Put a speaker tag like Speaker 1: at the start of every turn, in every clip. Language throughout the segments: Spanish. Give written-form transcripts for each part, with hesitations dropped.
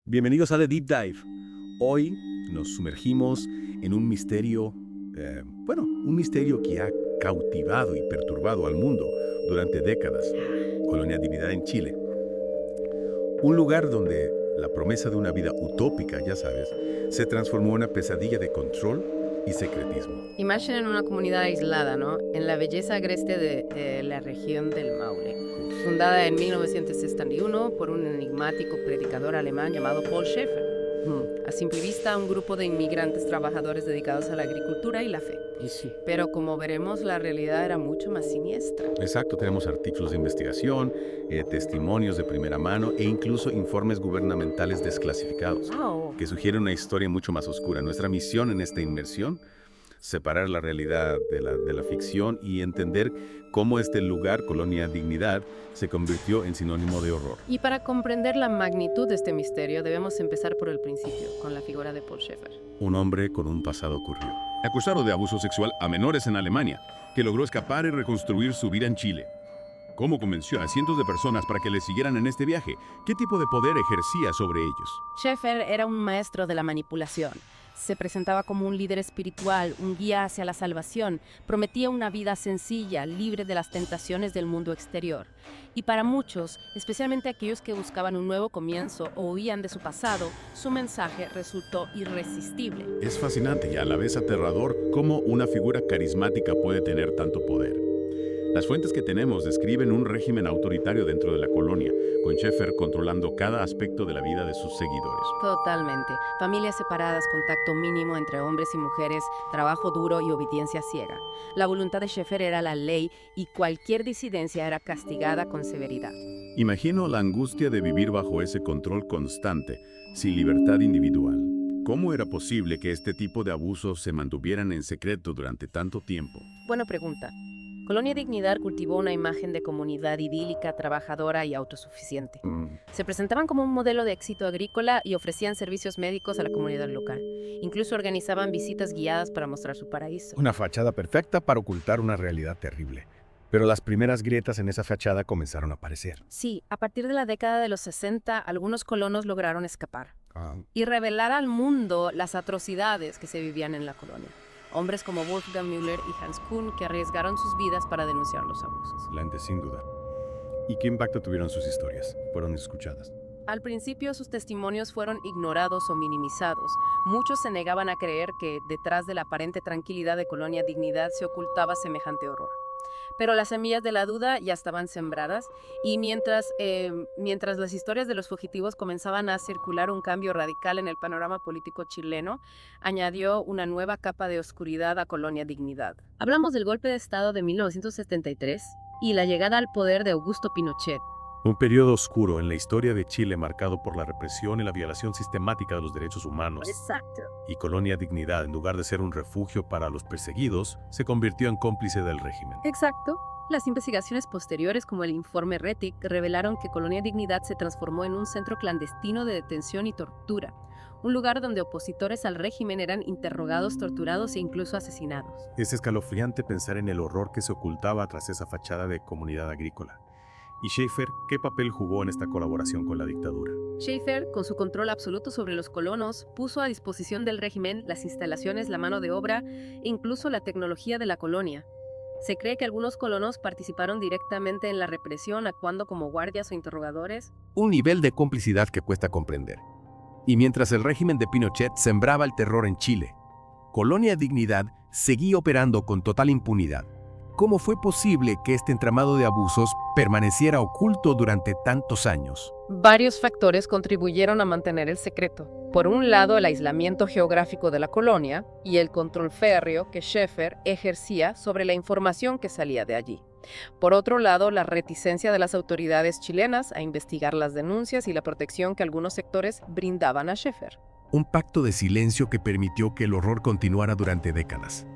Speaker 1: Bienvenidos a The Deep Dive. Hoy nos sumergimos en un misterio, un misterio que ha cautivado y perturbado al mundo durante décadas. Colonia Dignidad en Chile. Un lugar donde la promesa de una vida utópica, ya sabes, se transformó en una pesadilla de control y secretismo.
Speaker 2: Imaginen una comunidad aislada, ¿no? En la belleza agreste de la región del Maule. Fundada en 1961 por un enigmático predicador alemán llamado Paul Schaeffer. A simple vista, un grupo de inmigrantes trabajadores dedicados a la agricultura y la fe.
Speaker 1: Y sí.
Speaker 2: Pero como veremos, la realidad era mucho más siniestra.
Speaker 1: Exacto, tenemos artículos de investigación, testimonios de primera mano e incluso informes gubernamentales desclasificados
Speaker 2: Wow.
Speaker 1: que sugieren una historia mucho más oscura. Nuestra misión en esta inmersión, separar la realidad de la ficción y entender cómo este lugar, Colonia Dignidad, se convirtió en sinónimo de horror.
Speaker 2: Y para comprender la magnitud de este misterio, debemos empezar por el principio, con la figura de Paul Schaeffer.
Speaker 1: Un hombre con un pasado ocurrió.
Speaker 3: Acusado de abuso sexual a menores en Alemania, que logró escapar y reconstruir su vida en Chile. ¿Cómo convenció a cientos de personas para que le siguieran en este viaje? ¿Qué tipo de poder ejercía sobre ellos?
Speaker 2: Schaeffer era un maestro de la manipulación. Se presentaba como un líder espiritual, un guía hacia la salvación, prometía una vida sencilla, libre de las tentaciones del mundo exterior. Y para muchos, especialmente aquellos que buscaban un nuevo comienzo o huían de su pasado, su mensaje resultó irresistible.
Speaker 3: Es fascinante y a la vez aterrador cómo una figura carismática puede tener tanto poder. Las fuentes que tenemos describen un régimen autoritario dentro de la colonia, con Schaeffer controlando cada aspecto de la vida de sus seguidores.
Speaker 2: Totalmente. Familias separadas, contacto mínimo entre hombres y mujeres, trabajo duro y obediencia ciega. La voluntad de Schaeffer era la ley y cualquier disidencia era castigada con severidad.
Speaker 3: Imagino la angustia de vivir bajo ese control constante, sin libertad individual. ¿Cómo era posible que este tipo de abusos se mantuvieran en secreto durante tanto tiempo?
Speaker 2: Buena pregunta. Colonia Dignidad cultivó una imagen de comunidad idílica, trabajadora y autosuficiente. Se presentaban como un modelo de éxito agrícola y ofrecían servicios médicos a la comunidad local. Incluso organizaban visitas guiadas para mostrar su paraíso.
Speaker 4: Una fachada perfecta para ocultar una realidad terrible. Pero las primeras grietas en esa fachada comenzaron a aparecer.
Speaker 2: Sí, a partir de la década de los 60, algunos colonos lograron escapar y revelar al mundo las atrocidades que se vivían en la colonia. Hombres como Wolfgang Müller y Hans Kuhn que arriesgaron sus vidas para denunciar los abusos.
Speaker 4: Excelente, sin duda. ¿Y qué impacto tuvieron sus historias? ¿Fueron escuchadas?
Speaker 2: Al principio sus testimonios fueron ignorados o minimizados. Muchos se negaban a creer que detrás de la aparente tranquilidad de Colonia Dignidad se ocultaba semejante horror. Pero las semillas de la duda ya estaban sembradas y mientras las historias de los fugitivos comenzaban a circular, un cambio radical en el panorama político chileno añadió una nueva capa de oscuridad a Colonia Dignidad. Hablamos del golpe de Estado de 1973 y la llegada al poder de Augusto Pinochet.
Speaker 5: Un periodo oscuro en la historia de Chile marcado por la represión y la violación sistemática de los derechos humanos.
Speaker 2: Exacto.
Speaker 5: Y Colonia Dignidad, en lugar de ser un refugio para los perseguidos, se convirtió en cómplice del régimen.
Speaker 2: Exacto. Las investigaciones posteriores, como el informe Rettig, revelaron que Colonia Dignidad se transformó en un centro clandestino de detención y tortura, un lugar donde opositores al régimen eran interrogados, torturados e incluso asesinados.
Speaker 5: Es escalofriante pensar en el horror que se ocultaba tras esa fachada de comunidad agrícola. ¿Y Schaeffer qué papel jugó en esta colaboración con la dictadura?
Speaker 2: Schaeffer, con su control absoluto sobre los colonos, puso a disposición del régimen las instalaciones, la mano de obra e incluso la tecnología de la colonia. Se cree que algunos colonos participaron directamente en la represión, actuando como guardias o interrogadores.
Speaker 4: Un nivel de complicidad que cuesta comprender. Y mientras el régimen de Pinochet sembraba el terror en Chile, Colonia Dignidad seguía operando con total impunidad. ¿Cómo fue posible que este entramado de abusos permaneciera oculto durante tantos años?
Speaker 2: Varios factores contribuyeron a mantener el secreto. Por un lado, el aislamiento geográfico de la colonia y el control férreo que Schaeffer ejercía sobre la información que salía de allí. Por otro lado, la reticencia de las autoridades chilenas a investigar las denuncias y la protección que algunos sectores brindaban a Schaeffer.
Speaker 4: Un pacto de silencio que permitió que el horror continuara durante décadas.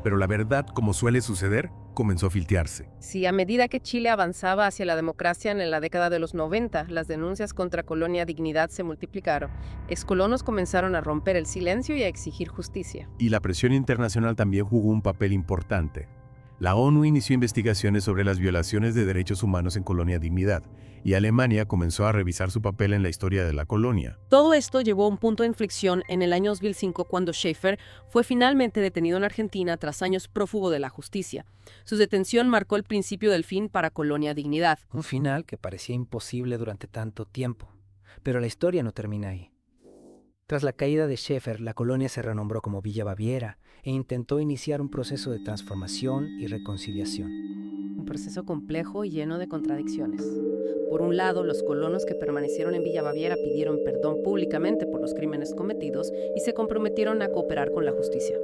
Speaker 4: Pero la verdad, como suele suceder, comenzó a filtrarse.
Speaker 2: Sí, a medida que Chile avanzaba hacia la democracia en la década de los 90, las denuncias contra Colonia Dignidad se multiplicaron. Excolonos comenzaron a romper el silencio y a exigir justicia.
Speaker 4: Y la presión internacional también jugó un papel importante. La ONU inició investigaciones sobre las violaciones de derechos humanos en Colonia Dignidad, y Alemania comenzó a revisar su papel en la historia de la colonia.
Speaker 2: Todo esto llevó a un punto de inflexión en el año 2005 cuando Schaefer fue finalmente detenido en Argentina tras años prófugo de la justicia. Su detención marcó el principio del fin para Colonia Dignidad.
Speaker 6: Un final que parecía imposible durante tanto tiempo. Pero la historia no termina ahí. Tras la caída de Schaefer, la colonia se renombró como Villa Baviera e intentó iniciar un proceso de transformación y reconciliación.
Speaker 2: Un proceso complejo y lleno de contradicciones. Por un lado, los colonos que permanecieron en Villa Baviera pidieron perdón públicamente por los crímenes cometidos y se comprometieron a cooperar con la justicia.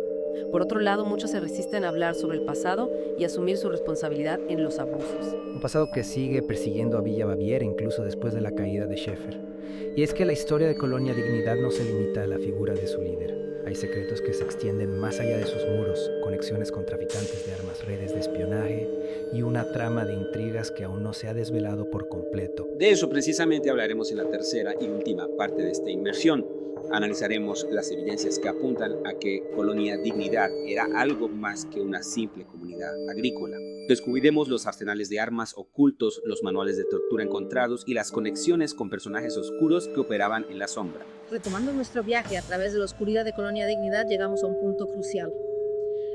Speaker 2: Por otro lado, muchos se resisten a hablar sobre el pasado y asumir su responsabilidad en los abusos.
Speaker 6: Un pasado que sigue persiguiendo a Villa Baviera incluso después de la caída de Schaefer. Y es que la historia de Colonia Dignidad no se limita a la figura de su líder. Hay secretos que se extienden más allá de sus muros, conexiones con traficantes de armas, redes de espionaje y una trama de intrigas que aún no se ha desvelado por completo.
Speaker 7: De eso precisamente hablaremos en la tercera y última parte de esta inmersión. Analizaremos las evidencias que apuntan a que Colonia Dignidad era algo más que una simple comunidad agrícola. Descubriremos los arsenales de armas ocultos, los manuales de tortura encontrados y las conexiones con personajes oscuros que operaban en la sombra.
Speaker 8: Retomando nuestro viaje a través de la oscuridad de Colonia Dignidad, llegamos a un punto crucial.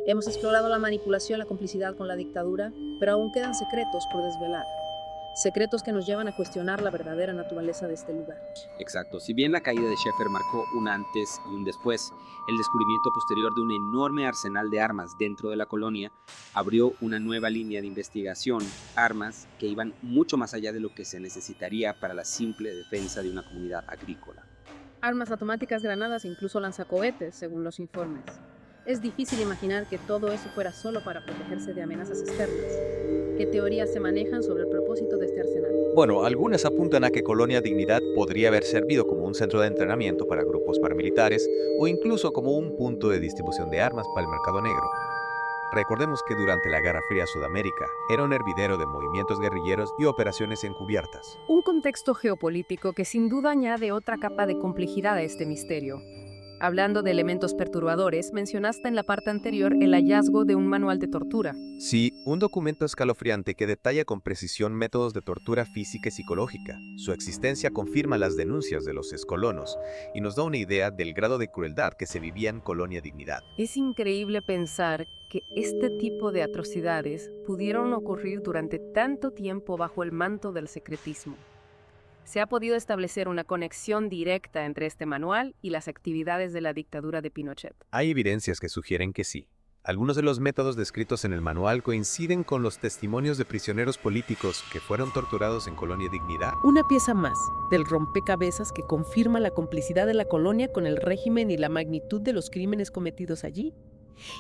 Speaker 8: Hemos explorado la manipulación, la complicidad con la dictadura, pero aún quedan secretos por desvelar. Secretos que nos llevan a cuestionar la verdadera naturaleza de este lugar.
Speaker 7: Exacto. Si bien la caída de Schaefer marcó un antes y un después, el descubrimiento posterior de un enorme arsenal de armas dentro de la colonia abrió una nueva línea de investigación, armas que iban mucho más allá de lo que se necesitaría para la simple defensa de una comunidad agrícola.
Speaker 8: Armas automáticas, granadas e incluso lanzacohetes, según los informes. Es difícil imaginar que todo eso fuera solo para protegerse de amenazas externas. ¿Qué teorías se manejan sobre el propósito de este arsenal?
Speaker 9: Bueno, algunas apuntan a que Colonia Dignidad podría haber servido como un centro de entrenamiento para grupos paramilitares o incluso como un punto de distribución de armas para el mercado negro. Recordemos que durante la Guerra Fría Sudamérica era un hervidero de movimientos guerrilleros y operaciones encubiertas.
Speaker 2: Un contexto geopolítico que sin duda añade otra capa de complejidad a este misterio. Hablando de elementos perturbadores, mencionaste en la parte anterior el hallazgo de un manual de tortura.
Speaker 9: Sí, un documento escalofriante que detalla con precisión métodos de tortura física y psicológica. Su existencia confirma las denuncias de los excolonos y nos da una idea del grado de crueldad que se vivía en Colonia Dignidad.
Speaker 2: Es increíble pensar que este tipo de atrocidades pudieron ocurrir durante tanto tiempo bajo el manto del secretismo. Se ha podido establecer una conexión directa entre este manual y las actividades de la dictadura de Pinochet.
Speaker 9: Hay evidencias que sugieren que sí. Algunos de los métodos descritos en el manual coinciden con los testimonios de prisioneros políticos que fueron torturados en Colonia Dignidad.
Speaker 10: Una pieza más del rompecabezas que confirma la complicidad de la colonia con el régimen y la magnitud de los crímenes cometidos allí.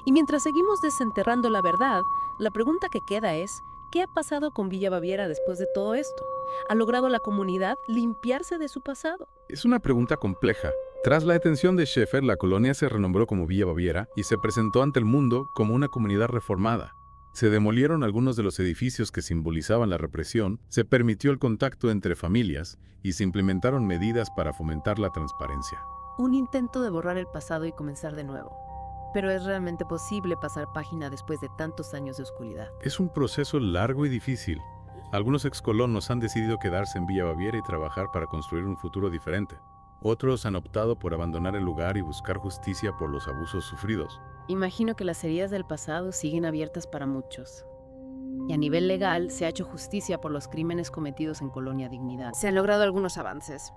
Speaker 10: Y mientras seguimos desenterrando la verdad, la pregunta que queda es, ¿qué ha pasado con Villa Baviera después de todo esto? ¿Ha logrado la comunidad limpiarse de su pasado?
Speaker 1: Es una pregunta compleja. Tras la detención de Schaefer, la colonia se renombró como Villa Baviera y se presentó ante el mundo como una comunidad reformada. Se demolieron algunos de los edificios que simbolizaban la represión, se permitió el contacto entre familias y se implementaron medidas para fomentar la transparencia.
Speaker 2: Un intento de borrar el pasado y comenzar de nuevo. Pero ¿es realmente posible pasar página después de tantos años de oscuridad?
Speaker 1: Es un proceso largo y difícil. Algunos excolonos han decidido quedarse en Villa Baviera y trabajar para construir un futuro diferente. Otros han optado por abandonar el lugar y buscar justicia por los abusos sufridos.
Speaker 2: Imagino que las heridas del pasado siguen abiertas para muchos. Y a nivel legal se ha hecho justicia por los crímenes cometidos en Colonia Dignidad. Se han logrado algunos avances.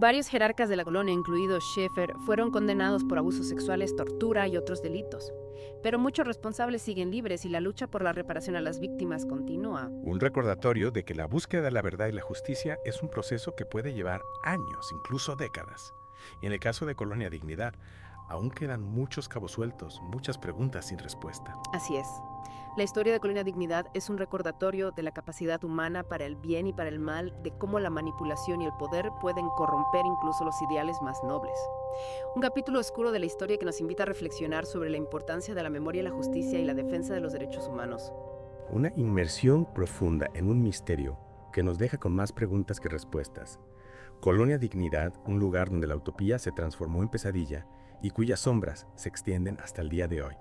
Speaker 2: Varios jerarcas de la colonia, incluido Schaefer, fueron condenados por abusos sexuales, tortura y otros delitos. Pero muchos responsables siguen libres y la lucha por la reparación a las víctimas continúa.
Speaker 5: Un recordatorio de que la búsqueda de la verdad y la justicia es un proceso que puede llevar años, incluso décadas. Y en el caso de Colonia Dignidad, aún quedan muchos cabos sueltos, muchas preguntas sin respuesta.
Speaker 2: Así es. La historia de Colonia Dignidad es un recordatorio de la capacidad humana para el bien y para el mal, de cómo la manipulación y el poder pueden corromper incluso los ideales más nobles. Un capítulo oscuro de la historia que nos invita a reflexionar sobre la importancia de la memoria, la justicia y la defensa de los derechos humanos.
Speaker 5: Una inmersión profunda en un misterio que nos deja con más preguntas que respuestas. Colonia Dignidad, un lugar donde la utopía se transformó en pesadilla y cuyas sombras se extienden hasta el día de hoy.